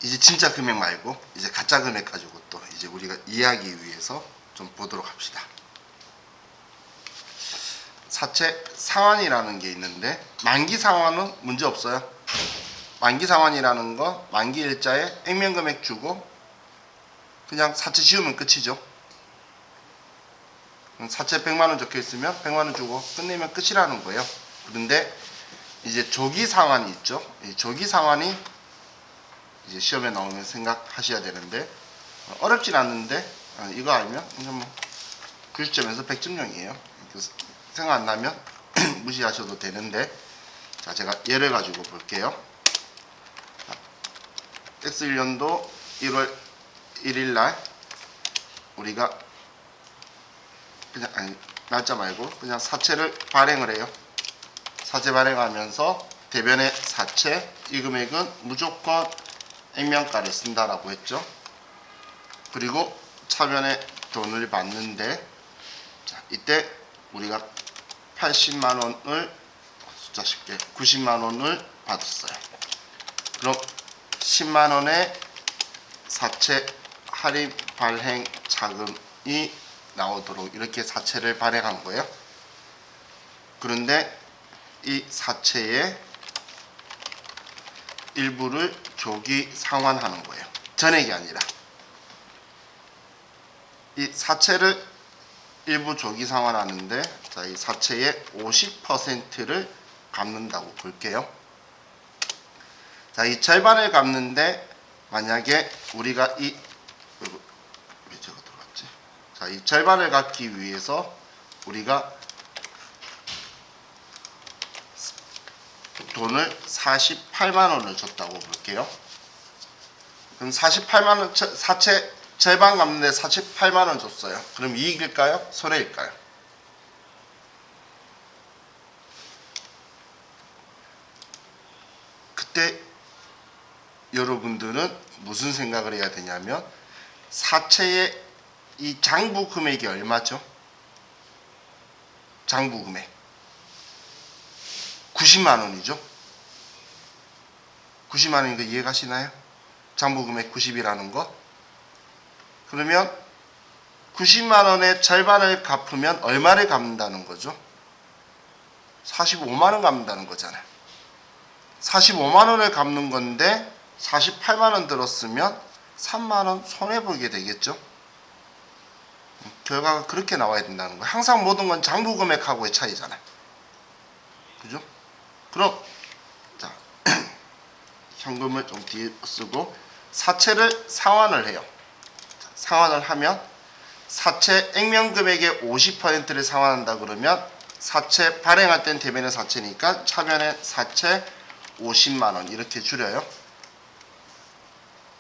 이제 진짜 금액 말고 이제 가짜 금액 가지고 또 이제 우리가 이해하기 위해서 좀 보도록 합시다. 사채 상환이라는 게 있는데 만기 상환은 문제 없어요. 만기 상환이라는 거 만기 일자에 액면 금액 주고 그냥 사채 지우면 끝이죠. 사채 100만원 적혀 있으면 100만원 주고 끝내면 끝이라는 거예요. 그런데 이제 조기 상환이 있죠. 이 조기 상환이 이제 시험에 나오면 생각하셔야 되는데 어렵진 않는데 이거 알면 그냥 뭐 90점에서 100점용이에요. 생각 안 나면 무시하셔도 되는데, 자 제가 예를 가지고 볼게요. X1년도 1월 1일날 우리가 그냥 날짜 말고 그냥 사채를 발행을 해요. 사채 발행하면서 대변의 사채 이 금액은 무조건 액면가를 쓴다라고 했죠. 그리고 차변에 돈을 받는데, 자 이때 우리가 80만원을 숫자 쉽게 90만원을 받았어요. 그럼 10만원의 사채 할인 발행 자금이 나오도록 이렇게 사채를 발행한 거예요. 그런데 이 사채의 일부를 조기 상환하는 거예요. 전액이 아니라. 이 사채를 일부 조기 상환하는데, 자, 이 사채의 50%를 갚는다고 볼게요. 자, 이 절반을 갚는데 만약에 우리가 왜 제가 들어갔지? 자, 이 절반을 갚기 위해서 우리가 돈을 48만원을 줬다고 볼게요. 그럼 48만원 사채 절반 갚는데 48만원 줬어요. 그럼 이익일까요? 손해일까요? 그때 여러분들은 무슨 생각을 해야 되냐면, 사채의 이 장부 금액이 얼마죠? 장부 금액 90만원이죠. 90만원인 거 이해가시나요? 장부 금액 90이라는 거. 그러면 90만원의 절반을 갚으면 얼마를 갚는다는 거죠? 45만원 갚는다는 거잖아요. 45만원을 갚는 건데 48만원 들었으면 3만원 손해보게 되겠죠. 결과가 그렇게 나와야 된다는 거예요. 항상 모든 건 장부 금액하고의 차이잖아요. 그죠? 그럼 자 현금을 좀 뒤에 쓰고 사채를 상환을 해요. 자, 상환을 하면 사채 액면 금액의 50%를 상환한다 그러면 사채 발행할 땐 대변의 사채니까 차변의 사채 50만원 이렇게 줄여요.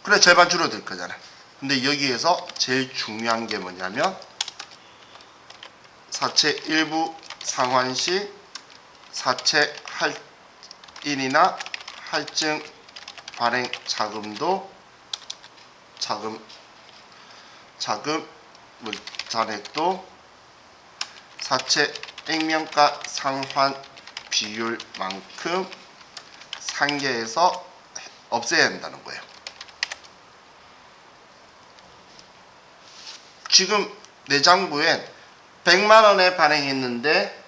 그래 절반 줄어들 거잖아요. 근데 여기에서 제일 중요한 게 뭐냐면, 사채 일부 상환 시 사채 할인이나 할증 발행 자금도 자금 잔액도 사채 액면가 상환 비율만큼 상계에서 없애야 한다는 거예요. 지금 내 장부엔 100만원에 발행했는데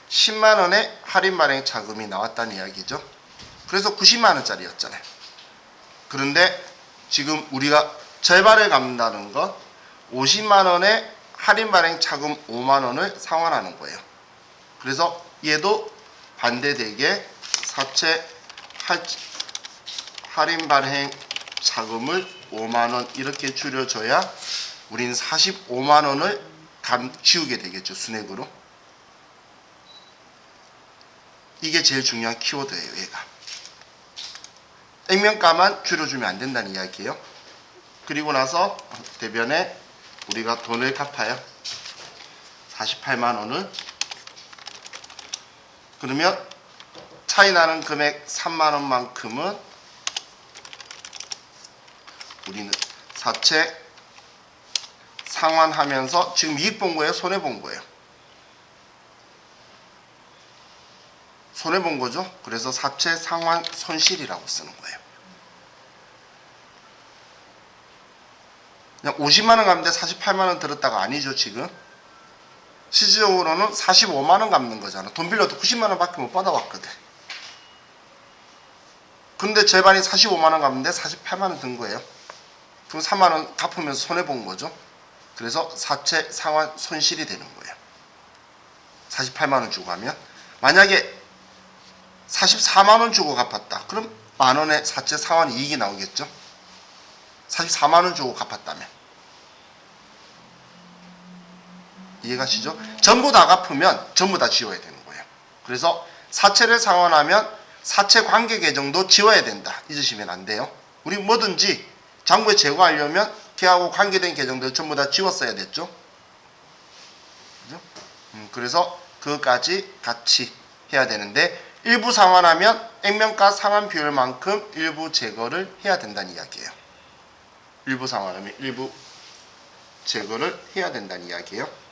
10만원의 할인 발행 자금이 나왔다는 이야기죠. 그래서 90만원짜리였잖아요. 그런데 지금 우리가 절반을 갚는다는 건 50만원의 할인 발행 자금 5만원을 상환하는 거예요. 그래서 얘도 반대되게 사채 할인 발행 자금을 5만원 이렇게 줄여줘야 우린 45만원을 지우게 되겠죠. 순액으로. 이게 제일 중요한 키워드예요. 얘가 액면가만 줄여주면 안 된다는 이야기예요. 그리고 나서 대변에 우리가 돈을 갚아요. 48만원을. 그러면 차이 나는 금액 3만원만큼은 우리는 사채 상환하면서 지금 이익 본 거예요? 손해 본 거예요? 손해본 거죠. 그래서 사채 상환 손실이라고 쓰는 거예요. 그냥 50만 원 갚는데 48만 원 들었다가 아니죠. 지금 실질적으로는 45만 원 갚는 거잖아. 돈 빌려도 90만 원밖에 못 받아왔거든. 근데 절반이 45만 원 갚는데 48만 원 든 거예요. 그럼 3만 원 갚으면서 손해본 거죠. 그래서 사채 상환 손실이 되는 거예요. 48만 원 주고 가면. 만약에 44만 원 주고 갚았다. 그럼 만 원의 사채 상환 이익이 나오겠죠. 44만 원 주고 갚았다면. 이해가시죠? 전부 다 갚으면 전부 다 지워야 되는 거예요. 그래서 사채를 상환하면 사채 관계 계정도 지워야 된다. 잊으시면 안 돼요. 우리 뭐든지 장부에 제거하려면 걔하고 관계된 계정들 전부 다 지웠어야 됐죠. 그죠? 그래서 그것까지 같이 해야 되는데 일부 상환하면 액면가 상환 비율만큼 일부 제거를 해야 된다는 이야기예요. 일부 상환하면 일부 제거를 해야 된다는 이야기예요.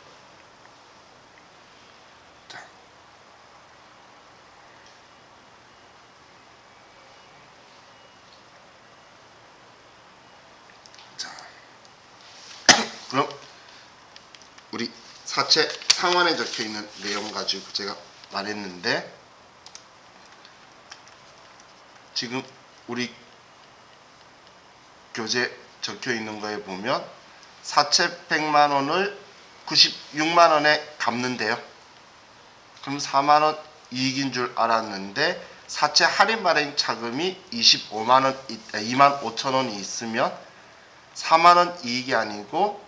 그럼 우리 사채 상환에 적혀있는 내용 가지고 제가 말했는데 지금 우리 교재 적혀있는 거에 보면 사채 100만 원을 96만 원에 갚는데요. 그럼 4만 원 이익인 줄 알았는데 사채 할인 발행 차금이 25만 원, 2만 5천 원이 있으면 4만 원 이익이 아니고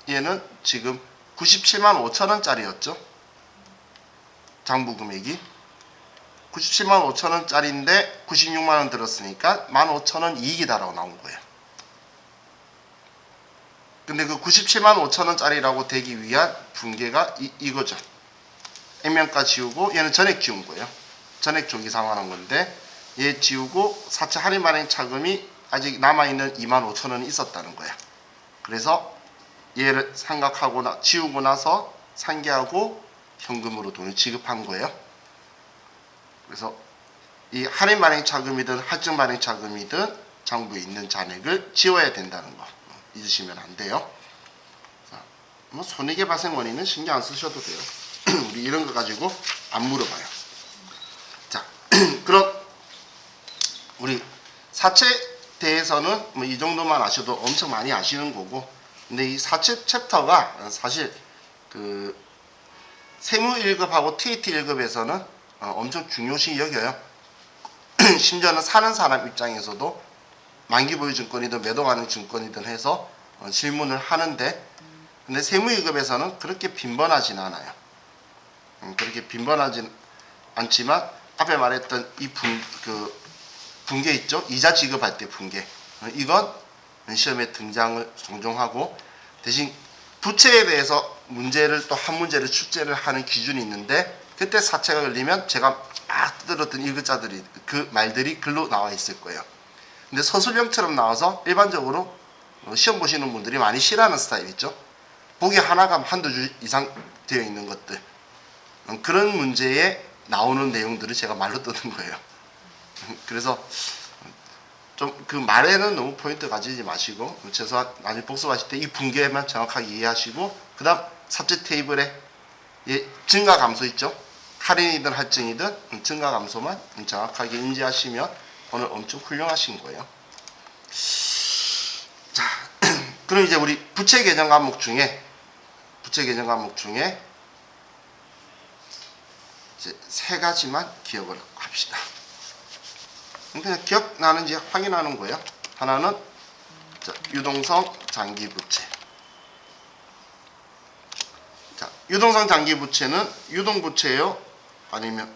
얘는 지금 97만 5천 원짜리였죠. 장부 금액이 97만 5천 원짜리인데 96만 원 들었으니까 15,000원 원 이익이다라고 나온 거예요. 근데 그 97만 5천 원짜리라고 되기 위한 분계가 이거죠. 액면가 지우고 얘는 전액 지운 거예요. 전액 조기 상환한 건데 얘 지우고 사채 할인 발행 차금이 아직 남아있는 2만 5천 원이 있었다는 거야. 그래서 얘를 생각하고 지우고 나서 상계하고 현금으로 돈을 지급한 거예요. 그래서 이 할인 발행 차금이든 할증 발행 차금이든 장부에 있는 잔액을 지워야 된다는 거 잊으시면 안 돼요. 자, 뭐 손해계 발생 원인은 신경 안 쓰셔도 돼요. 우리 이런 거 가지고 안 물어봐요. 자, 그럼 우리 사채 대해서는 뭐 이 정도만 아셔도 엄청 많이 아시는 거고, 근데 이 사채 챕터가 사실 그 세무 1급하고 TAT 1급에서는 엄청 중요시 여겨요. 심지어는 사는 사람 입장에서도 만기보유 증권이든 매도가능 증권이든 해서 질문을 하는데, 근데 세무 1급에서는 그렇게 빈번하진 않아요. 그렇게 빈번하진 않지만 앞에 말했던 이 분계 있죠? 이자 지급할 때 분계. 이건 시험에 등장을 종종 하고, 대신 부채에 대해서 문제를 또 한 문제를 출제를 하는 기준이 있는데, 그때 사채가 걸리면 제가 막 들었던 일급자들이 그 말들이 글로 나와 있을 거예요. 근데 서술형처럼 나와서 일반적으로 시험 보시는 분들이 많이 싫어하는 스타일 있죠? 보기 하나가 한두 줄 이상 되어 있는 것들, 그런 문제에 나오는 내용들을 제가 말로 뜨는 거예요. 그래서 좀 그 말에는 너무 포인트 가지지 마시고, 최소한 나중에 복습하실 때 이 분계만 정확하게 이해하시고, 그 다음 사채 테이블에 증가 감소 있죠? 할인이든 할증이든 증가 감소만 정확하게 인지하시면 오늘 엄청 훌륭하신 거예요. 자, 그럼 이제 우리 부채 계정 과목 중에 이제 세 가지만 기억을 합시다. 그냥 기억나는지 확인하는 거예요. 하나는 유동성 장기 부채. 자, 유동성 장기 부채는 유동 부채예요? 아니면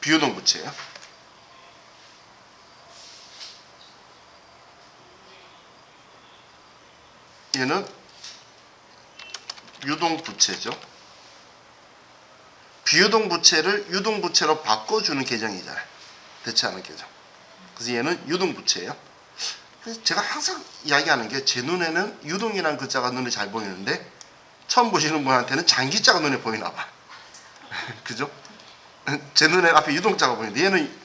비유동 부채예요? 얘는 유동 부채죠. 비유동 부채를 유동 부채로 바꿔주는 계정이잖아요. 대체하는 계정. 그래서 얘는 유동 부채예요. 그래서 제가 항상 이야기하는 게, 제 눈에는 유동이라는 글자가 눈에 잘 보이는데 처음 보시는 분한테는 장기자가 눈에 보이나 봐. 그죠? 제 눈에 앞에 유동자가 보이는데 얘는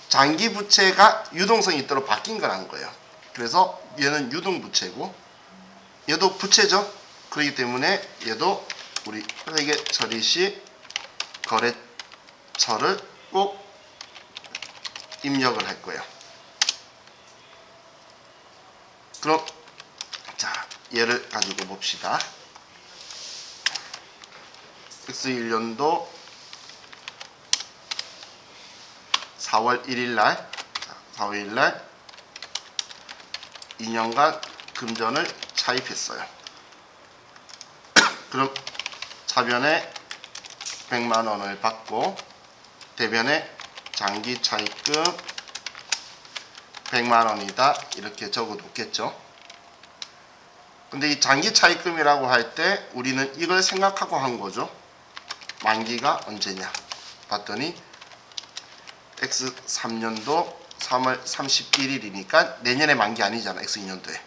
장기 부채가 유동성이 있도록 바뀐 거라는 거예요. 그래서 얘는 유동부채고 얘도 부채죠. 그렇기 때문에 얘도 우리 회계 처리 시 거래처를 꼭 입력을 할 거예요. 그럼 자, 얘를 가지고 봅시다. X1년도 4월 1일날 2년간 금전을 차입했어요. 그럼 차변에 100만원을 받고 대변에 장기 차입금 100만원이다 이렇게 적어 놓겠죠. 근데 이 장기 차입금이라고 할 때 우리는 이걸 생각하고 한 거죠. 만기가 언제냐 봤더니 X3년도 3월 31일이니까 내년에 만기 아니잖아. X2년도에.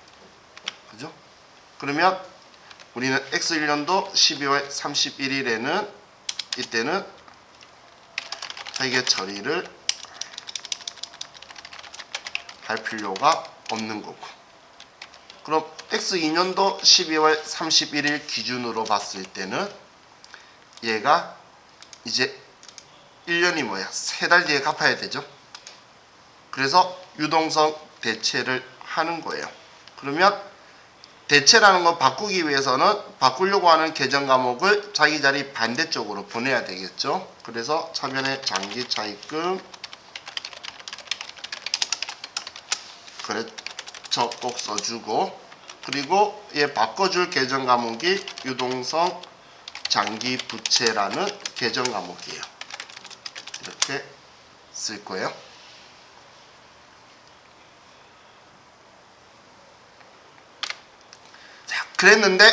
그죠? 그러면 우리는 X1년도 12월 31일에는 이때는 회계 처리를 할 필요가 없는 거고. 그럼 X2년도 12월 31일 기준으로 봤을 때는 얘가 이제 1년이 뭐야? 3달 뒤에 갚아야 되죠. 그래서 유동성 대체를 하는 거예요. 그러면 대체라는 건 바꾸기 위해서는 바꾸려고 하는 계정 과목을 자기 자리 반대쪽으로 보내야 되겠죠. 그래서 차변에 장기 차입금 거래처 꼭 써주고 그리고 얘 바꿔줄 계정 과목이 유동성 장기 부채라는 계정 과목이에요. 이렇게 쓸 거예요. 자, 그랬는데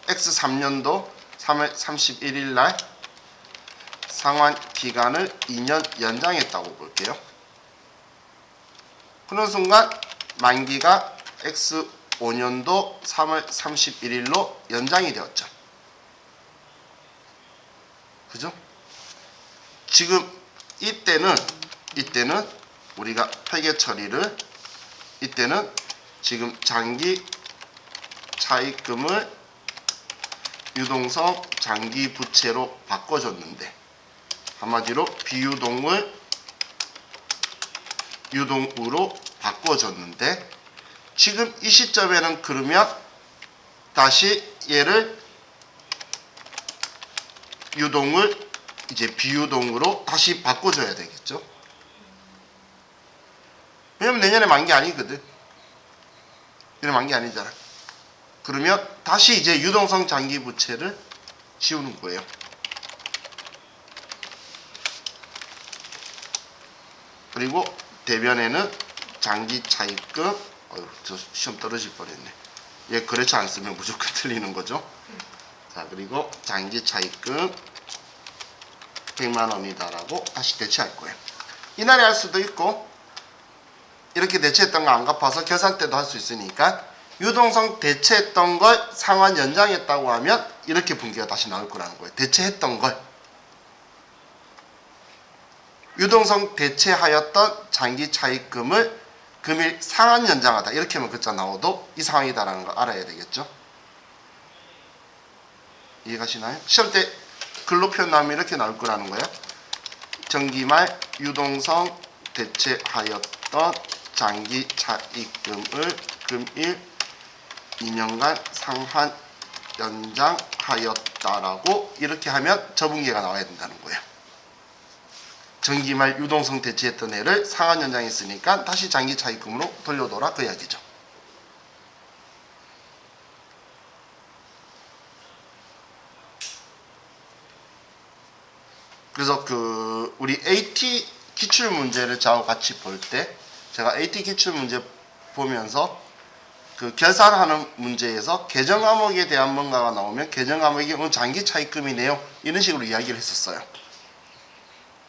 X3년도 3월 31일 날 상환 기간을 2년 연장했다고 볼게요. 그런 순간 만기가 X5년도 3월 31일로 연장이 되었죠. 그죠? 지금 이때는 우리가 회계 처리를 이때는 지금 장기 차입금을 유동성 장기 부채로 바꿔줬는데 한마디로 비유동을 유동으로 바꿔줬는데 지금 이 시점에는 그러면 다시 얘를 유동을 이제 비유동으로 다시 바꿔줘야 되겠죠. 왜냐면 내년에 만기 아니거든. 내년 만기 아니잖아. 그러면 다시 이제 유동성 장기 부채를 지우는 거예요. 그리고 대변에는 장기 차입금 저 시험 떨어질 뻔했네. 얘 거래처 안 쓰면 무조건 틀리는 거죠. 자, 그리고 장기 차입금 100만원이다라고 다시 대체할 거예요. 이날에 할 수도 있고 이렇게 대체했던 거 안 갚아서 결산 때도 할 수 있으니까 유동성 대체했던 걸 상환 연장했다고 하면 이렇게 분기가 다시 나올 거라는 거예요. 대체했던 걸 유동성 대체하였던 장기 차입금을 금일 상환 연장하다 이렇게 하면 글자 나오도 이 상황이다라는 걸 알아야 되겠죠. 이해가시나요? 시험 때 글로 표현하면 이렇게 나올 거라는 거예요. 정기말 유동성 대체하였던 장기 차입금을 금일 2년간 상환 연장하였다라고 이렇게 하면 저분기가 나와야 된다는 거예요. 정기말 유동성 대체했던 애를 상환 연장했으니까 다시 장기 차입금으로 돌려둬라 그 이야기죠. 그래서 우리 AT 기출 문제를 저하고 같이 볼 때 제가 AT 기출 문제 보면서 결산하는 문제에서 계정 과목에 대한 뭔가가 나오면 계정 과목이 오늘 장기 차입금이네요 이런 식으로 이야기를 했었어요.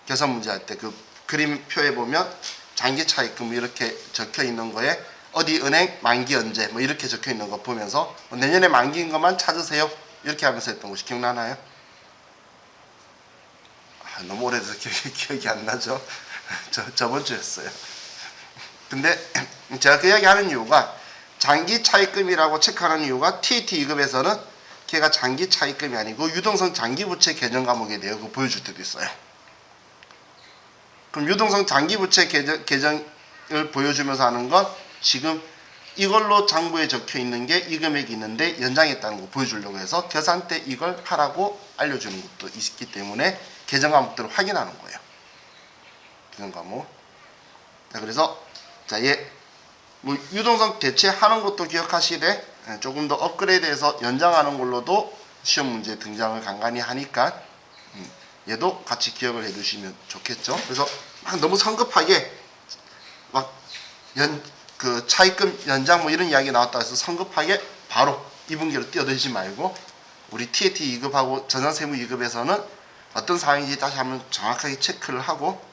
계산 문제 할 때 그림표에 보면 장기 차입금 이렇게 적혀 있는 거에 어디 은행 만기 언제 뭐 이렇게 적혀 있는 거 보면서 내년에 만기인 것만 찾으세요 이렇게 하면서 했던 것이 기억나나요? 너무 오래돼서 기억이 안 나죠. 저번 주였어요. 근데 제가 그 이야기 하는 이유가 장기 차입금이라고 체크하는 이유가 TET 2급에서는 걔가 장기 차입금이 아니고 유동성 장기부채 개정 과목에 내역을 보여줄 때도 있어요. 그럼 유동성 장기부채 개정을 보여주면서 하는 건 지금 이걸로 장부에 적혀 있는 게 이 금액이 있는데 연장했다는 거 보여주려고 해서 계산 때 이걸 하라고 알려주는 것도 있기 때문에 개정 과목들을 확인하는 거예요. 개정 과목. 자, 그래서 자, 뭐 유동성 대체하는 것도 기억하시되 조금 더 업그레이드해서 연장하는 걸로도 시험 문제 등장을 간간히 하니까 얘도 같이 기억을 해두시면 좋겠죠. 그래서 막 너무 성급하게 막 그 차입금 연장 뭐 이런 이야기 나왔다 해서 성급하게 바로 2분기로 뛰어들지 말고 우리 TAT 2급하고 전산세무 2급에서는 어떤 사항인지 다시 한번 정확하게 체크를 하고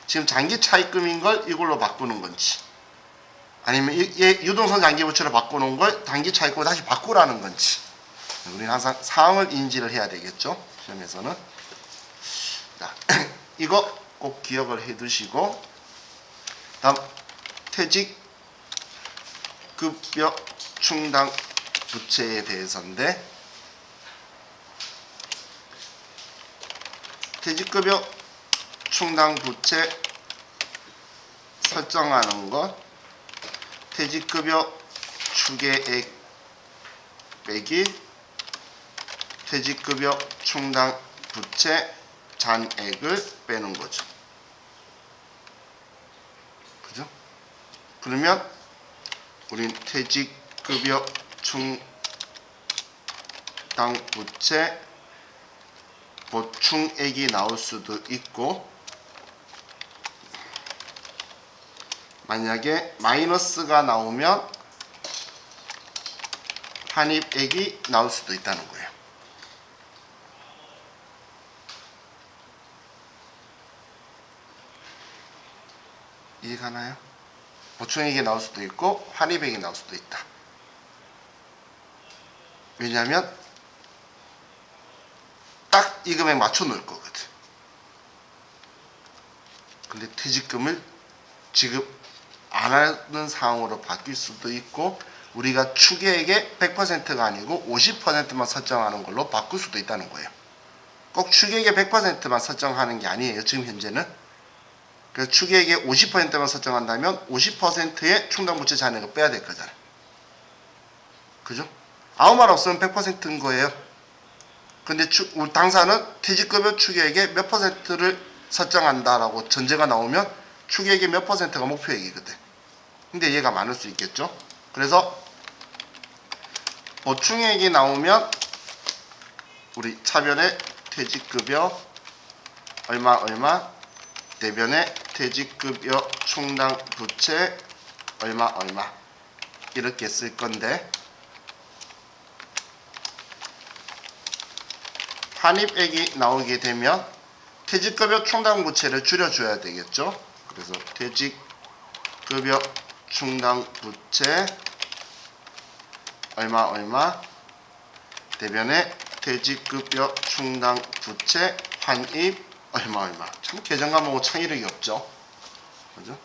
지금 장기 차입금인 걸 이걸로 바꾸는 건지 아니면 유동성 장기부채로 바꾸는 걸 단기 차입금으로 다시 바꾸라는 건지 우리는 항상 상황을 인지를 해야 되겠죠. 시험에서는. 자, 이거 꼭 기억을 해 두시고 다음 퇴직급여 충당 부채에 대해서인데 퇴직급여 충당 부채 설정하는 것 퇴직급여 추계액 빼기 퇴직급여 충당 부채 잔액을 빼는 거죠. 그죠? 그러면 우린 퇴직급여 충당 부채 보충액이 나올 수도 있고 만약에 마이너스가 나오면 환입액이 나올 수도 있다는 거예요. 이해가나요? 보충액이 나올 수도 있고 환입액이 나올 수도 있다. 왜냐하면 딱 이 금액 맞춰 놓을 거거든. 근데 퇴직금을 지급 안 하는 상황으로 바뀔 수도 있고 우리가 추계액의 100%가 아니고 50%만 설정하는 걸로 바꿀 수도 있다는 거예요. 꼭 추계액의 100%만 설정하는 게 아니에요. 지금 현재는. 그래서 추계액의 50%만 설정한다면 50%의 충당부채 잔액을 빼야 될 거잖아요. 그죠? 아무 말 없으면 100%인 거예요. 근데 우리 당사는 퇴직급여 추계액의 몇 %를 설정한다라고 전제가 나오면 추계액의 몇 %가 목표액이거든. 근데 얘가 많을 수 있겠죠. 그래서 보충액이 나오면 우리 차변에 퇴직급여 얼마 대변에 퇴직급여 충당 부채 얼마 이렇게 쓸 건데 환입액이 나오게 되면 퇴직급여 충당 부채를 줄여줘야 되겠죠. 그래서 퇴직급여 충당 부채 얼마 대변에 퇴직급여 충당 부채 환입 얼마 참 계정 과목은 창의력이 없죠. 그죠?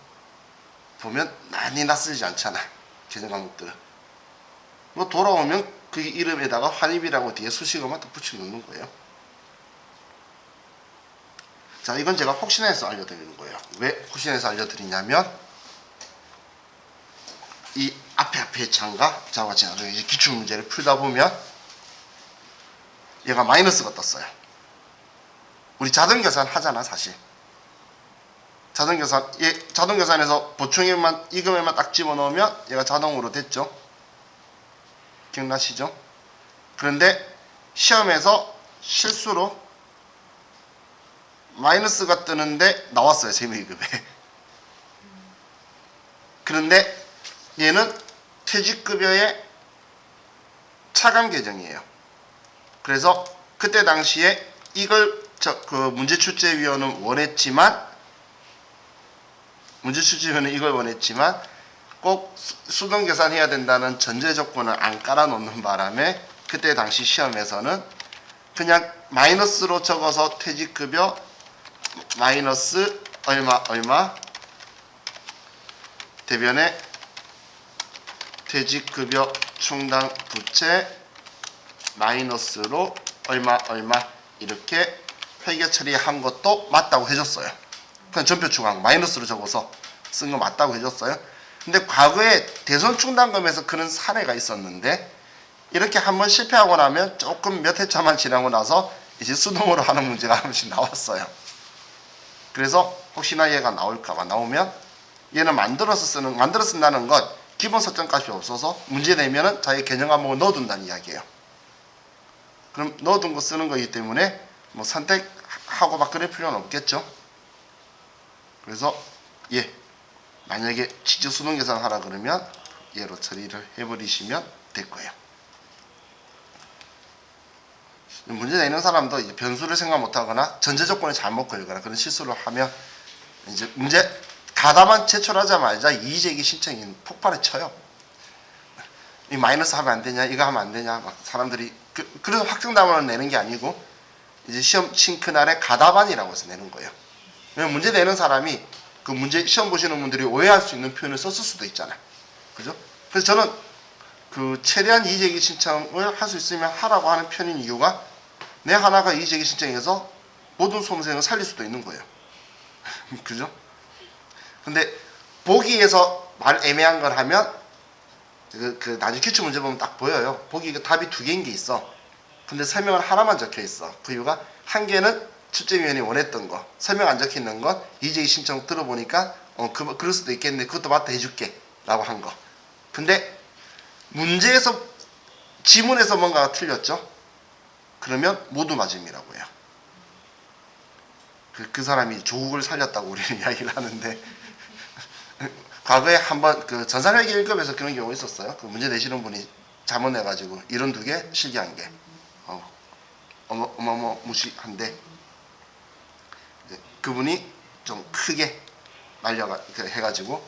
보면 많이 낯설지 않잖아. 계정 과목들은 뭐 돌아오면 그 이름에다가 환입이라고 뒤에 수식어만 또 붙여 놓는 거예요. 자, 이건 제가 혹시나해서 알려드리는 거예요. 왜 혹시나해서 알려드리냐면 이 앞에 창과 자와 같이 나중에 이제 기출문제를 풀다 보면 얘가 마이너스가 떴어요. 우리 자동계산 하잖아 사실. 자동계산에서 보충액만 이 금액만 딱 집어넣으면 얘가 자동으로 됐죠. 기억나시죠? 그런데 시험에서 실수로 마이너스가 뜨는데 나왔어요. 세무이급에. 그런데 얘는 퇴직급여의 차감 계정이에요. 그래서 그때 당시에 이걸 그 문제출제위원은 이걸 원했지만 꼭 수동 계산해야 된다는 전제 조건을 안 깔아놓는 바람에 그때 당시 시험에서는 그냥 마이너스로 적어서 퇴직급여 마이너스 얼마 얼마 대변에 퇴직급여 충당 부채 마이너스로 얼마 얼마 이렇게 회계 처리한 것도 맞다고 해줬어요. 그냥 전표 추가한 마이너스로 적어서 쓴 거 맞다고 해줬어요. 근데 과거에 대손 충당금에서 그런 사례가 있었는데 이렇게 한번 실패하고 나면 조금 몇 회차만 지나고 나서 이제 수동으로 하는 문제가 한 번씩 나왔어요. 그래서 혹시나 얘가 나올까봐 나오면 얘는 만들어서 쓴다는 것 기본 설정값이 없어서 문제 내면은 자기 개념 과목을 넣어둔다는 이야기예요. 그럼 넣어둔 거 쓰는 거기 때문에 뭐 선택하고 막 그럴 필요는 없겠죠. 그래서 예, 만약에 직접 수능 계산 하라 그러면 얘로 처리를 해버리시면 될 거예요. 문제 내는 사람도 이제 변수를 생각 못하거나 전제 조건을 잘못 걸거나 그런 실수를 하면 이제 문제 가다만 제출하자마자 이의제기 신청이 폭발을 쳐요. 이 마이너스 하면 안 되냐, 이거 하면 안 되냐, 막 사람들이 그래서 확정담원을 내는 게 아니고 이제 시험 친 그날에 가다반이라고 해서 내는 거예요. 왜냐면 문제 내는 사람이 그 문제 시험 보시는 분들이 오해할 수 있는 표현을 썼을 수도 있잖아요. 그죠? 그래서 저는 그 최대한 이의제기 신청을 할 수 있으면 하라고 하는 편인 이유가 내 하나가 이의제기 신청해서 모든 수험생을 살릴 수도 있는 거예요. 그죠? 근데 보기에서 말 애매한 걸 하면 그 나중에 기출 문제 보면 딱 보여요. 보기 답이 두 개인 게 있어. 근데 설명은 하나만 적혀 있어. 그 이유가 한 개는 출제위원이 원했던 거, 설명 안 적혀 있는 건 이의제기 신청 들어보니까 그럴 수도 있겠네. 그것도 맞다 해줄게 라고 한 거. 근데 문제에서 지문에서 뭔가가 틀렸죠? 그러면 모두 맞음이라고 해요. 그 사람이 조국을 살렸다고 우리는 이야기를 하는데 과거에 한번 그 전산회계 1급에서 그런 경우 있었어요. 그 문제 내시는 분이 잘못 내가지고 이런 두 개 실기한 게 어마무시한데 그분이 좀 크게 날려가 해가지고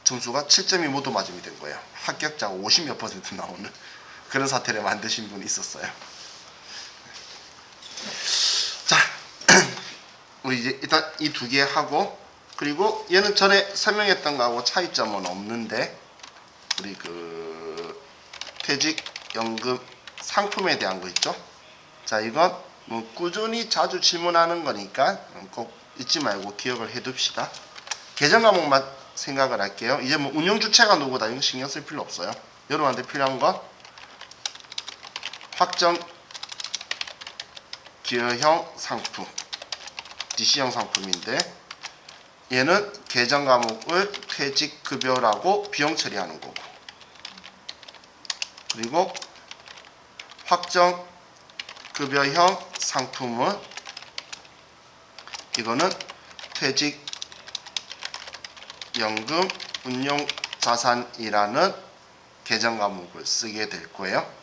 점수가 7점이 모두 맞음이 된 거예요. 합격자가 50몇 % 나오는 그런 사태를 만드신 분이 있었어요. 자, 우리 이제 일단 이 두 개 하고 그리고 얘는 전에 설명했던 거하고 차이점은 없는데 우리 그 퇴직연금 상품에 대한 거 있죠. 자, 이건 뭐 꾸준히 자주 질문하는 거니까 꼭 잊지 말고 기억을 해둡시다. 계정 과목만 생각을 할게요. 이제 뭐 운영 주체가 누구다 이거 신경 쓸 필요 없어요. 여러분한테 필요한 건 확정 기여형 상품, DC형 상품인데 얘는 계정 과목을 퇴직급여라고 비용 처리하는 거고 그리고 확정급여형 상품은 이거는 퇴직연금 운용자산이라는 계정 과목을 쓰게 될 거예요.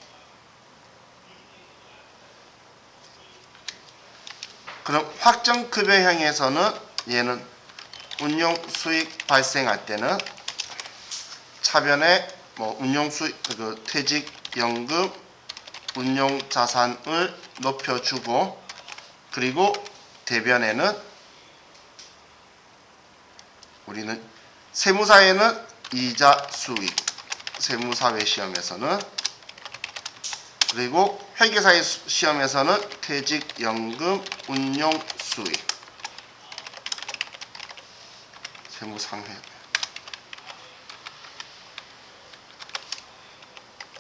그럼 확정급여형에서는 얘는 운용수익 발생할 때는 차변에 뭐 운용수익 그 퇴직연금 운용자산을 높여주고 그리고 대변에는 우리는 세무사에는 이자 수익 세무사회 시험에서는 그리고 회계사회 시험에서는 퇴직연금 운용수익 세무상회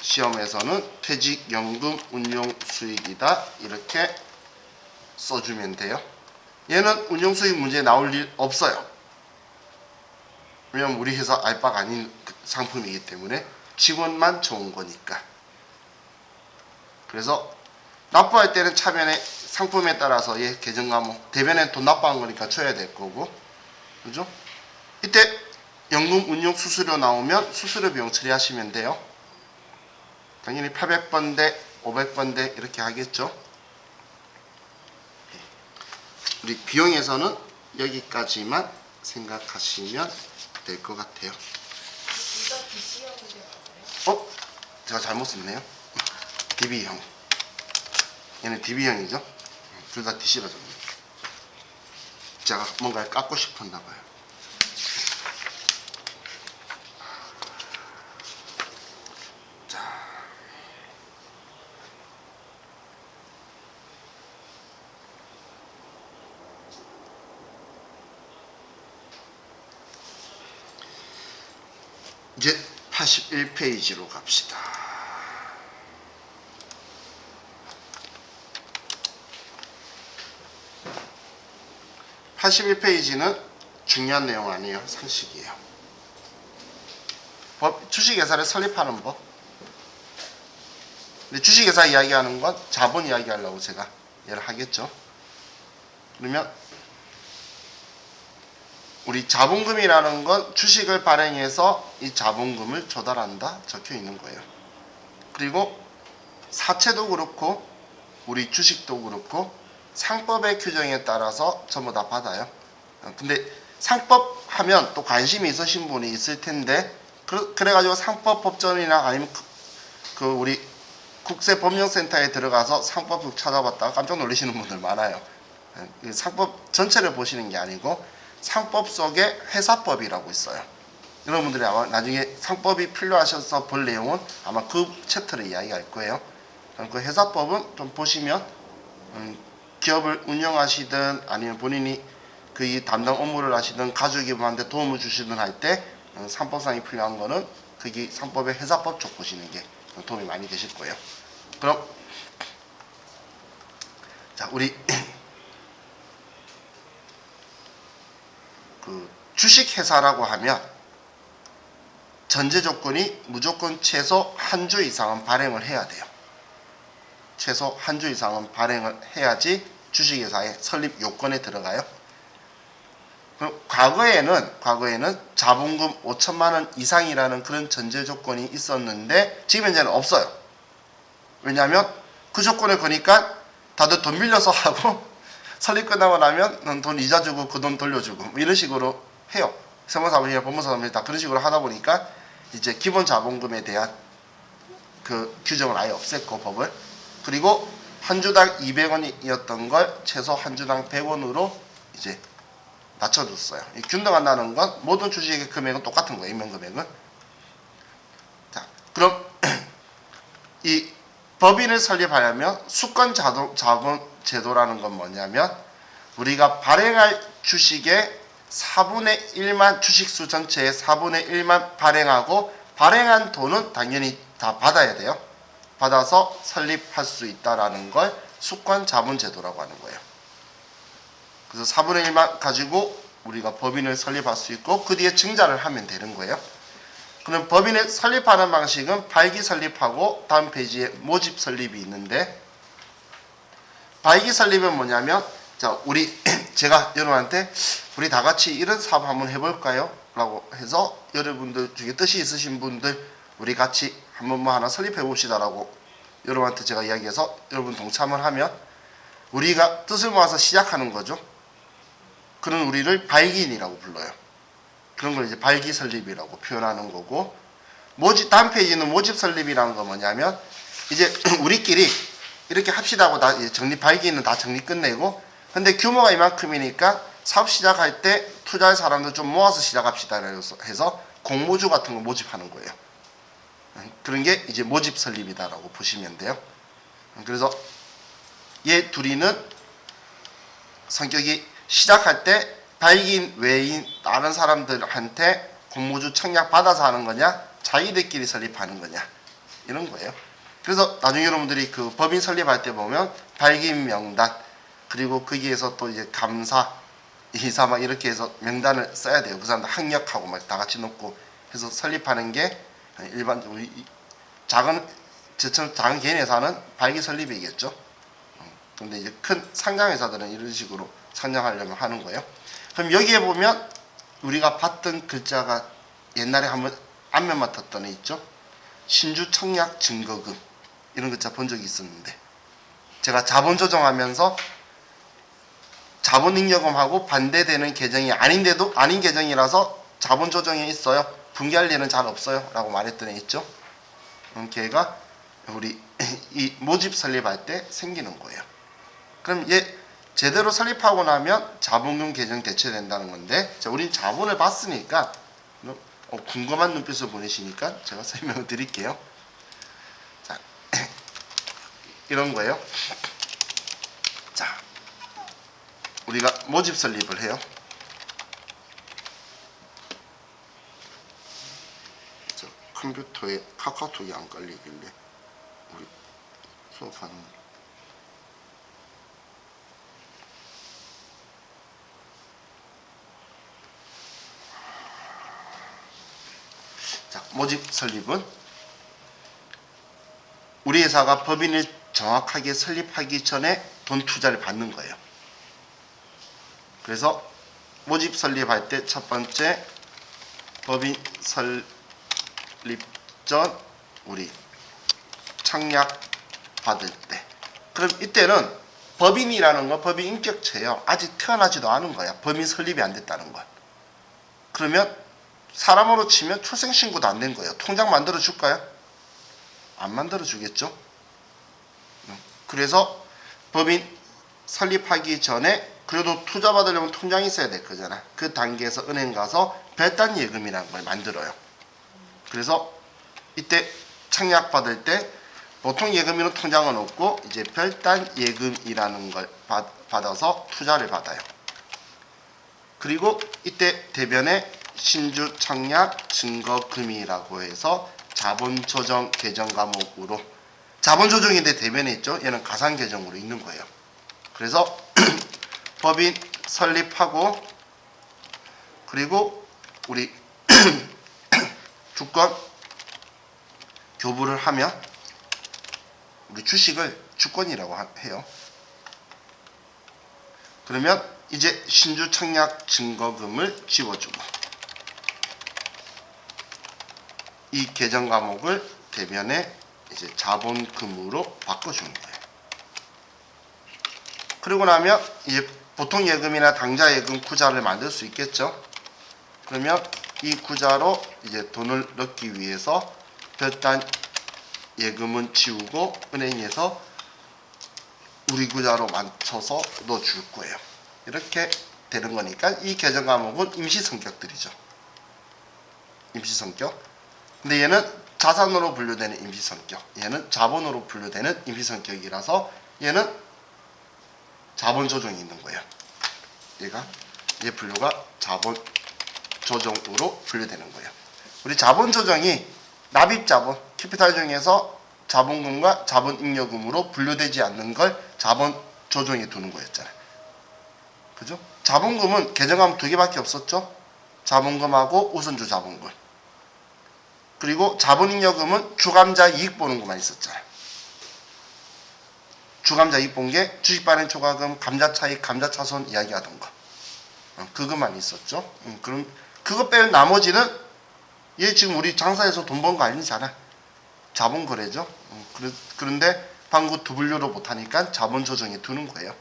시험에서는 퇴직연금 운용수익이다 이렇게 써주면 돼요. 얘는 운용수익 문제 나올 일 없어요. 왜냐면 우리 회사 알바가 아닌 상품이기 때문에 직원만 좋은 거니까. 그래서 납부할 때는 차변에 상품에 따라서 얘 계정 과목 대변에 돈 납부한 거니까 쳐야 될 거고 그죠? 이때 연금 운용 수수료 나오면 수수료 비용 처리하시면 돼요. 당연히 800번대 500번대 이렇게 하겠죠. 우리 비용에서는 여기까지만 생각하시면 될 것 같아요. 이거 DC형인데 맞아요? 제가 잘못 썼네요. DB형. 얘는 DB형이죠. 둘 다 DC라 적네. 제가 뭔가를 깎고 싶었나 봐요. 이제 81페이지로 갑시다. (81페이지는) 중요한 내용 아니에요. 상식이에요. 주식회사를 설립하는 법. 근데 주식회사 이야기하는 건 자본 이야기하려고 제가 얘를 하겠죠. 그러면 우리 자본금이라는 건 주식을 발행해서 이 자본금을 조달한다 적혀 있는 거예요. 그리고 사채도 그렇고 우리 주식도 그렇고 상법의 규정에 따라서 전부 다 받아요. 근데 상법 하면 또 관심이 있으신 분이 있을 텐데 그래가지고 상법법전이나 아니면 그 우리 국세법령센터에 들어가서 상법 찾아봤다가 깜짝 놀라시는 분들 많아요. 상법 전체를 보시는 게 아니고 상법 속에 회사법이라고 있어요. 여러분들이 아마 나중에 상법이 필요하셔서 볼 내용은 아마 그 챕터를 이야기할 거예요. 그 회사법은 좀 보시면 기업을 운영하시든 아니면 본인이 그 이 담당 업무를 하시든 가족이한테 도움을 주시든 할 때 상법상이 필요한 거는 그게 상법의 회사법 쪽 보시는 게 도움이 많이 되실 거예요. 그럼 자 우리 그 주식회사라고 하면 전제 조건이 무조건 최소 한 주 이상은 발행을 해야 돼요. 최소 한 주 이상은 발행을 해야지 주식회사의 설립 요건에 들어가요. 그럼 과거에는 자본금 5천만 원 이상이라는 그런 전제 조건이 있었는데 지금 현재는 없어요. 왜냐하면 그 조건을 거니까 다들 돈 빌려서 하고 설립 끝나고 나면 돈 이자 주고 그 돈 돌려주고 뭐 이런 식으로 해요. 세무사무실이나 법무사무실 다 그런 식으로 하다 보니까 이제 기본 자본금에 대한 그 규정을 아예 없앴고 법을. 그리고 한 주당 200원이었던 걸 최소 한 주당 100원으로 이제 낮춰줬어요. 균등한다는 건 모든 주식의 금액은 똑같은 거예요. 임명 금액은. 자, 그럼 이 법인을 설립하려면 수권 자본 제도라는 건 뭐냐면 우리가 발행할 주식의 4분의 1만 주식수 전체의 4분의 1만 발행하고 발행한 돈은 당연히 다 받아야 돼요. 받아서 설립할 수 있다라는 걸 수권 자본 제도라고 하는 거예요. 그래서 4분의 1만 가지고 우리가 법인을 설립할 수 있고 그 뒤에 증자를 하면 되는 거예요. 그럼 법인을 설립하는 방식은 발기 설립하고 다음 페이지에 모집 설립이 있는데 발기 설립은 뭐냐면 자 우리 제가 여러분한테 우리 다 같이 이런 사업 한번 해볼까요? 라고 해서 여러분들 중에 뜻이 있으신 분들 우리 같이 한번 뭐 하나 설립해 봅시다 라고 여러분한테 제가 이야기해서 여러분 동참을 하면 우리가 뜻을 모아서 시작하는 거죠. 그런 우리를 발기인이라고 불러요. 그런 걸 이제 발기 설립이라고 표현하는 거고 다음 페이지는 모집 설립이라는 건 뭐냐면 이제 우리끼리 이렇게 합시다 하고 다 발기인은 다 정리 끝내고 근데 규모가 이만큼이니까 사업 시작할 때 투자할 사람들 좀 모아서 시작합시다 해서 공모주 같은 거 모집하는 거예요. 그런 게 이제 모집 설립이다라고 보시면 돼요. 그래서 얘 둘이는 성격이 시작할 때 발기인 외인 다른 사람들한테 공모주 청약 받아서 하는 거냐 자기들끼리 설립하는 거냐 이런 거예요. 그래서 나중에 여러분들이 그 법인 설립할 때 보면 발기인 명단 그리고 거기에서 또 이제 감사 이사 막 이렇게 해서 명단을 써야 돼요. 그 사람들 학력하고 막 다 같이 놓고 해서 설립하는 게 일반적으로 작은 개인 회사는 발기 설립이겠죠. 근데 이제 큰 상장 회사들은 이런 식으로 상장하려면 하는 거예요. 그럼 여기에 보면 우리가 봤던 글자가 옛날에 한번 앞면 맡았던 애 있죠. 신주 청약 증거금 이런 글자 본 적이 있었는데 제가 자본 조정하면서 자본잉여금하고 반대되는 계정이 아닌데도 아닌 계정이라서 자본 조정에 있어요. 붕괴할 일은 잘 없어요. 라고 말했던 애 있죠. 걔가 우리 이 모집 설립할 때 생기는 거예요. 그럼 얘 제대로 설립하고 나면 자본금 계정 대체된다는 건데, 자, 우린 자본을 봤으니까 궁금한 눈빛을 보내시니까 제가 설명을 드릴게요. 자, 이런 거예요. 자, 우리가 모집 설립을 해요. 저 컴퓨터에 카카오톡이 안 깔리길래 우리 수업하는 자, 모집 설립은 우리 회사가 법인을 정확하게 설립하기 전에 돈 투자를 받는 거예요. 그래서 모집 설립할 때 첫 번째 법인 설립 전 우리 청약 받을 때, 그럼 이때는 법인이라는 건 법인 인격체예요. 아직 태어나지도 않은 거야. 법인 설립이 안 됐다는 건. 그러면 사람으로 치면 출생신고도 안 된 거예요. 통장 만들어 줄까요? 안 만들어 주겠죠. 그래서 법인 설립하기 전에 그래도 투자 받으려면 통장이 있어야 될 거잖아. 그 단계에서 은행 가서 별단 예금이라는 걸 만들어요. 그래서 이때 청약 받을 때 보통 예금이는 통장은 없고 이제 별단 예금이라는 걸 받아서 투자를 받아요. 그리고 이때 대변에 신주 청약 증거금이라고 해서 자본조정 계정 과목으로, 자본조정인데 대변에 있죠. 얘는 가상계정으로 있는 거예요. 그래서 법인 설립하고 그리고 우리 주권 교부를 하면 우리 주식을 주권이라고 해요. 그러면 이제 신주 청약 증거금을 지워주고 이 계정 과목을 대변에 이제 자본금으로 바꿔주는 거예요. 그리고 나면 이제 보통 예금이나 당좌 예금 구자를 만들 수 있겠죠. 그러면 이 구자로 이제 돈을 넣기 위해서 별단 예금은 지우고 은행에서 우리 구자로 맞춰서 넣어줄 거예요. 이렇게 되는 거니까 이 계정 과목은 임시 성격들이죠. 임시 성격. 근데 얘는 자산으로 분류되는 임시 성격, 얘는 자본으로 분류되는 임시 성격이라서 얘는 자본 조정이 있는 거예요. 얘 분류가 자본 조정으로 분류되는 거예요. 우리 자본 조정이 납입 자본, 캐피탈 중에서 자본금과 자본 잉여금으로 분류되지 않는 걸 자본 조정에 두는 거였잖아요. 그죠? 자본금은 계정하면 두 개밖에 없었죠. 자본금하고 우선주 자본금. 그리고 자본잉여금은 주감자 이익 보는 것만 있었잖아요. 주감자 이익 본 게 주식 발행 초과금, 감자 차익, 감자 차손 이야기하던 거. 그것만 있었죠. 그럼 그거 빼면 나머지는 얘 지금 우리 장사해서 돈 번 거 아니잖아. 자본 거래죠. 그런데 방금 두 분류로 못하니까 자본 조정에 두는 거예요.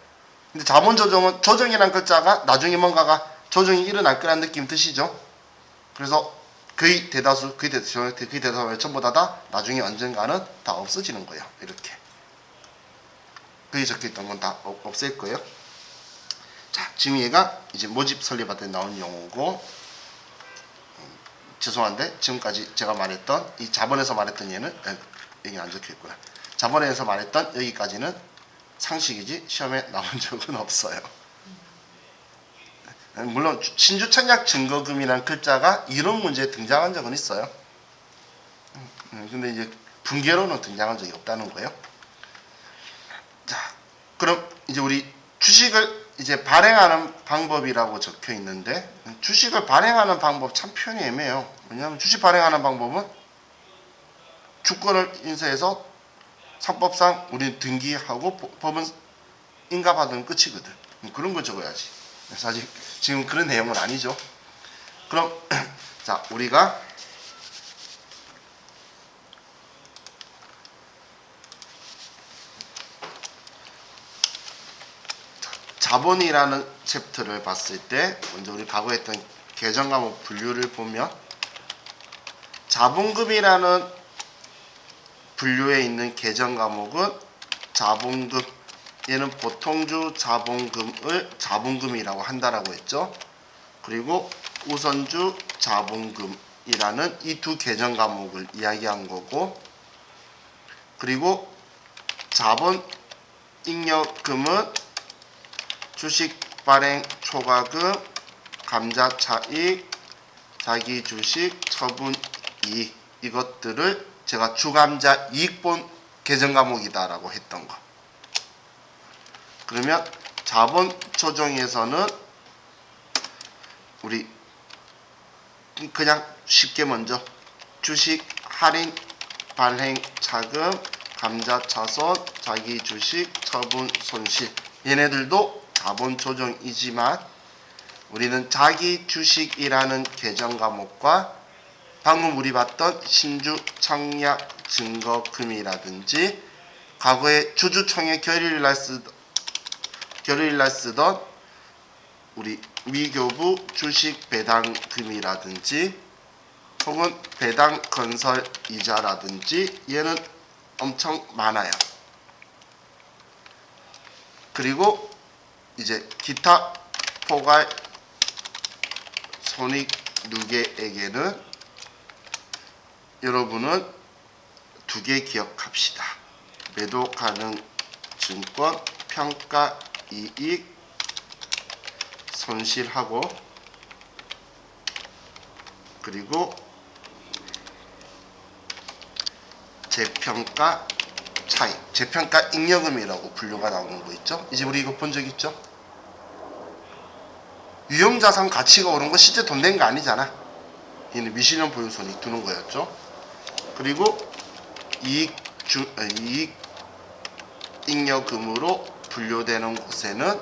근데 자본 조정은 조정이란 글자가 나중에 뭔가가 조정이 일어날 거란 느낌 드시죠? 그래서 거의 대다수 전부 다 나중에 언젠가는 다 없어지는 거예요. 이렇게 거기 적혀있던 건 다 없앨 거예요. 자, 지금 얘가 이제 모집 설립할 때 나온 용어고, 죄송한데 지금까지 제가 말했던 이 자본에서 말했던 얘는 여기 안 적혀있구나. 자본에서 말했던 여기까지는 상식이지 시험에 나온 적은 없어요. 물론 신주청약 증거금이라는 글자가 이런 문제에 등장한 적은 있어요. 근데 이제 분계로는 등장한 적이 없다는 거예요. 자, 그럼 이제 우리 주식을 이제 발행하는 방법이라고 적혀 있는데, 주식을 발행하는 방법 참 표현이 애매해요. 왜냐하면 주식 발행하는 방법은 주권을 인수해서 상법상 우리는 등기하고 법은 인가받으면 끝이거든. 그런 거 적어야지. 사실 지금 그런 내용은 아니죠. 그럼 자, 우리가 자본이라는 챕터를 봤을 때 먼저 우리 과거에 했던 계정 과목 분류를 보면 자본금이라는 분류에 있는 계정 과목은 자본금, 얘는 보통주 자본금을 자본금이라고 한다라고 했죠. 그리고 우선주 자본금이라는 이 두 계정 과목을 이야기한 거고, 그리고 자본 잉여금은 주식 발행 초과금, 감자 차익, 자기 주식 처분 이익, 이것들을 제가 주감자 이익본 계정 과목이다라고 했던 거. 그러면 자본 조정에서는 우리 그냥 쉽게 먼저 주식 할인 발행 차금, 감자 차손, 자기 주식 처분 손실, 얘네들도 자본 조정이지만 우리는 자기 주식이라는 계정 과목과 방금 우리 봤던 신주 청약 증거금이라든지 과거에 주주총회 결의일날 쓰던 우리 미교부 주식 배당금이라든지 혹은 배당 건설 이자라든지 얘는 엄청 많아요. 그리고 이제 기타 포괄 손익 누계에게는 여러분은 두 개 기억합시다. 매도 가능 증권 평가 이익 손실하고, 그리고 재평가 차익, 재평가 잉여금이라고 분류가 나오는 거 있죠. 이제 우리 이거 본 적 있죠? 유형자산 가치가 오른 거 실제 돈 된 거 아니잖아. 얘는 미실현 보유 손익 두는 거였죠. 그리고 이익 잉여금으로 분류되는 곳에는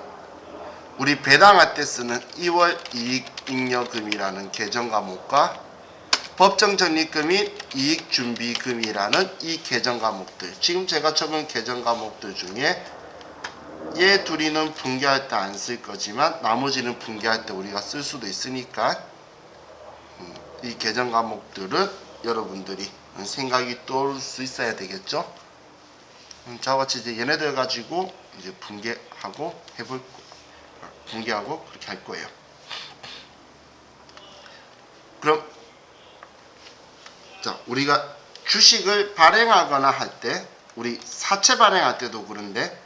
우리 배당할 때 쓰는 2월 이익 잉여금이라는 계정 과목과 법정 적립금인 이익 준비금이라는 이 계정 과목들, 지금 제가 적은 계정 과목들 중에 얘 둘이는 분기할 때 안 쓸 거지만 나머지는 분기할 때 우리가 쓸 수도 있으니까 이 계정 과목들은 여러분들이 생각이 떠올 수 있어야 되겠죠. 저와 같이 이제 얘네들 가지고 이제 분기하고 그렇게 할 거예요. 그럼 자, 우리가 주식을 발행하거나 할 때, 우리 사채 발행할 때도 그런데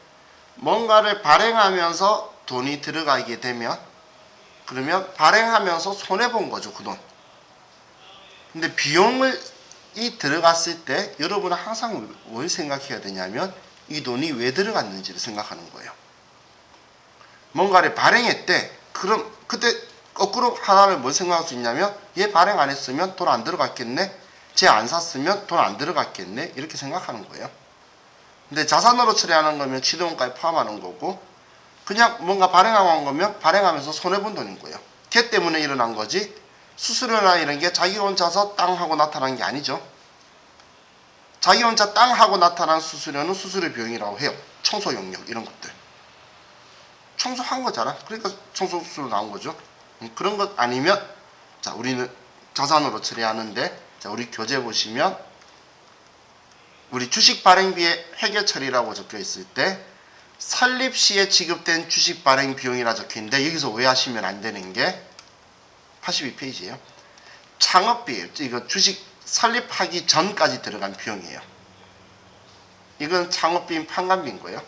뭔가를 발행하면서 돈이 들어가게 되면 그러면 발행하면서 손해본 거죠, 그 돈. 근데 비용이 들어갔을 때 여러분은 항상 뭘 생각해야 되냐면 이 돈이 왜 들어갔는지를 생각하는 거예요. 뭔가를 발행했대. 그럼 그때 거꾸로 하나를 뭘 생각할 수 있냐면 얘 발행 안 했으면 돈 안 들어갔겠네. 쟤 안 샀으면 돈 안 들어갔겠네. 이렇게 생각하는 거예요. 근데 자산으로 처리하는 거면 취득원가에 포함하는 거고, 그냥 뭔가 발행하고 한 거면 발행하면서 손해본 돈인 거예요. 걔 때문에 일어난 거지 수수료나 이런 게 자기 혼자 땅 하고 나타난 게 아니죠. 자기 혼자 땅 하고 나타난 수수료는 수수료 비용이라고 해요. 청소 용역 이런 것들. 청소한 거잖아. 그러니까 청소 수수료 나온 거죠. 그런 것 아니면, 자, 우리는 자산으로 처리하는데, 자, 우리 교재 보시면 우리 주식 발행비의 회계 처리라고 적혀 있을 때 설립 시에 지급된 주식 발행 비용이라 적혀 있는데 여기서 오해하시면 안 되는 게 82페이지예요. 창업비예요. 이거 주식 설립하기 전까지 들어간 비용이에요. 이건 창업비인 판관비인 거예요.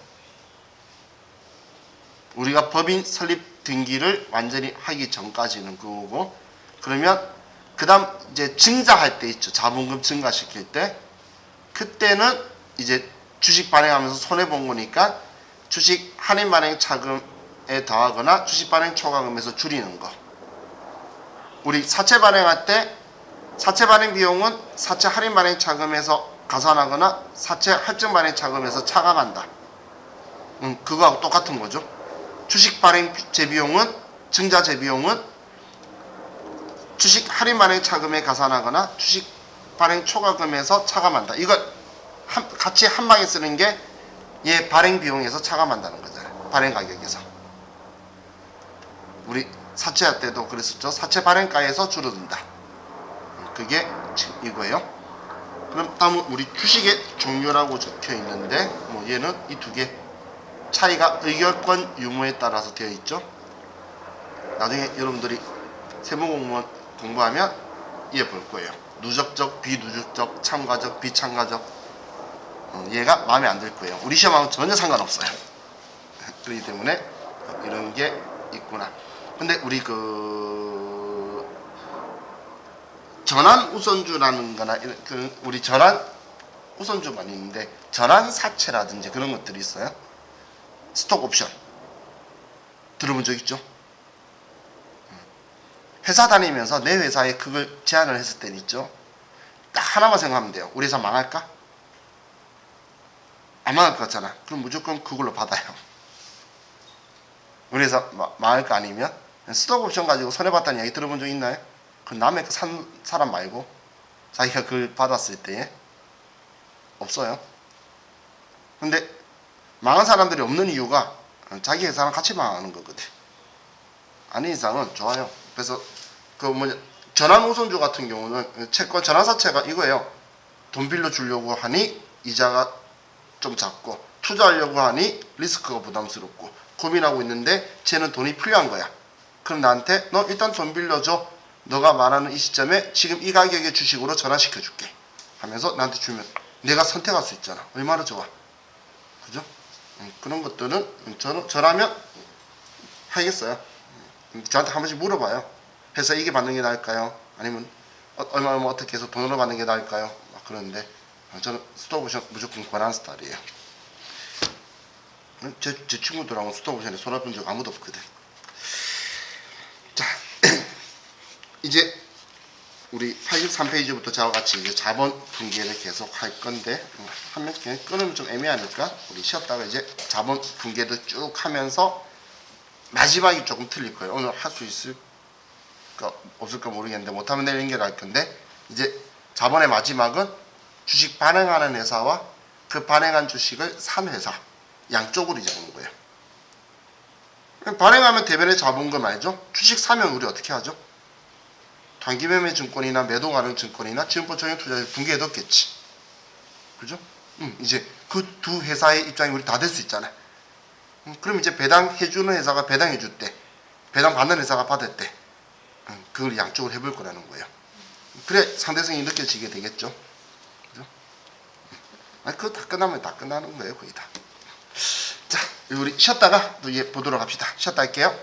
우리가 법인 설립 등기를 완전히 하기 전까지는 그거고, 그러면 그 다음 이제 증자할 때 있죠. 자본금 증가시킬 때, 그때는 이제 주식 발행하면서 손해본 거니까 주식 할인 발행 차금에 더하거나 주식 발행 초과금에서 줄이는 거. 우리 사채 발행할 때 사채 발행 비용은 사채 할인 발행 차금에서 가산하거나 사채 할증 발행 차금에서 차감한다. 그거하고 똑같은 거죠. 주식 발행 재비용은, 증자 재비용은 주식 할인 발행 차금에 가산하거나 주식 발행 초과금에서 차감한다. 이걸 같이 한 방에 쓰는 게 얘 발행 비용에서 차감한다는 거잖아요. 발행 가격에서. 우리 사채할 때도 그랬었죠. 사채 발행가에서 줄어든다. 그게 이거예요. 그럼 다음은 우리 주식의 종류라고 적혀 있는데, 뭐 얘는 이 두 개. 차이가 의결권 유무에 따라서 되어 있죠. 나중에 여러분들이 세무공무원 공부하면 이해 볼 거예요. 누적적, 비누적적, 참가적, 비참가적. 얘가 마음에 안 들 거예요. 우리 시험하고 전혀 상관없어요. 그렇기 때문에 이런 게 있구나. 근데 우리 전환 우선주라는 거나 우리 전환 우선주만 있는데 전환 사채라든지 그런 것들이 있어요. 스톡 옵션 들어본 적 있죠? 회사 다니면서 내 회사에 그걸 제안을 했을 때 있죠. 딱 하나만 생각하면 돼요. 우리 회사 망할까? 안 망할 것 같잖아. 그럼 무조건 그걸로 받아요. 우리 회사 망할 거 아니면 스톡 옵션 가지고 손해봤다는 이야기 들어본 적 있나요? 그 남의 산 사람 말고 자기가 그걸 받았을 때 없어요. 근데 망한 사람들이 없는 이유가 자기 회사랑 같이 망하는 거거든. 아닌 이상은 좋아요. 그래서 전환 우선주 같은 경우는 채권 전환사채가 이거예요. 돈 빌려 주려고 하니 이자가 좀 작고 투자하려고 하니 리스크가 부담스럽고 고민하고 있는데 쟤는 돈이 필요한 거야. 그럼 나한테 너 일단 돈 빌려줘. 너가 말하는 이 시점에 지금 이 가격의 주식으로 전환시켜 줄게 하면서 나한테 주면 내가 선택할 수 있잖아. 얼마나 좋아. 그죠? 그런 것들은 저라면 하겠어요. 저한테 한 번씩 물어봐요. 회사 이게 받는 게 나을까요? 아니면 얼마 어떻게 해서 돈으로 받는 게 나을까요? 막 그러는데 저는 스톡옵션 무조건 권하는 스타일이에요. 제 친구들하고 스톡옵션에 손해본 적 아무도 없거든. 자, 이제 우리 83페이지부터 저와 같이 이제 자본 분기를 계속 할 건데 한 명 그냥 끊으면 좀 애매하니까 우리 쉬었다가 이제 자본 분기를 쭉 하면서 마지막이 조금 틀릴 거예요. 오늘 할 수 있을까 없을까 모르겠는데 못하면 내일 연결할 건데 이제 자본의 마지막은 주식 발행하는 회사와 그 발행한 주식을 산 회사 양쪽으로 이제 보는 거예요. 발행하면 대변의 자본금 알죠? 주식 사면 우리 어떻게 하죠? 단기매매 증권이나 매도 가능 증권이나 지분법 적용 투자를 분기해뒀겠지. 그죠? 이제 그 두 회사의 입장이 우리 다 될 수 있잖아. 그럼 이제 배당해주는 회사가 배당해줄 때, 배당 받는 회사가 받을 때, 그걸 양쪽으로 해볼 거라는 거예요. 그래 상대성이 느껴지게 되겠죠. 그죠? 그거 다 끝나면 다 끝나는 거예요, 거의 다. 자, 우리 쉬었다가 또 보도록 합시다. 쉬었다 할게요.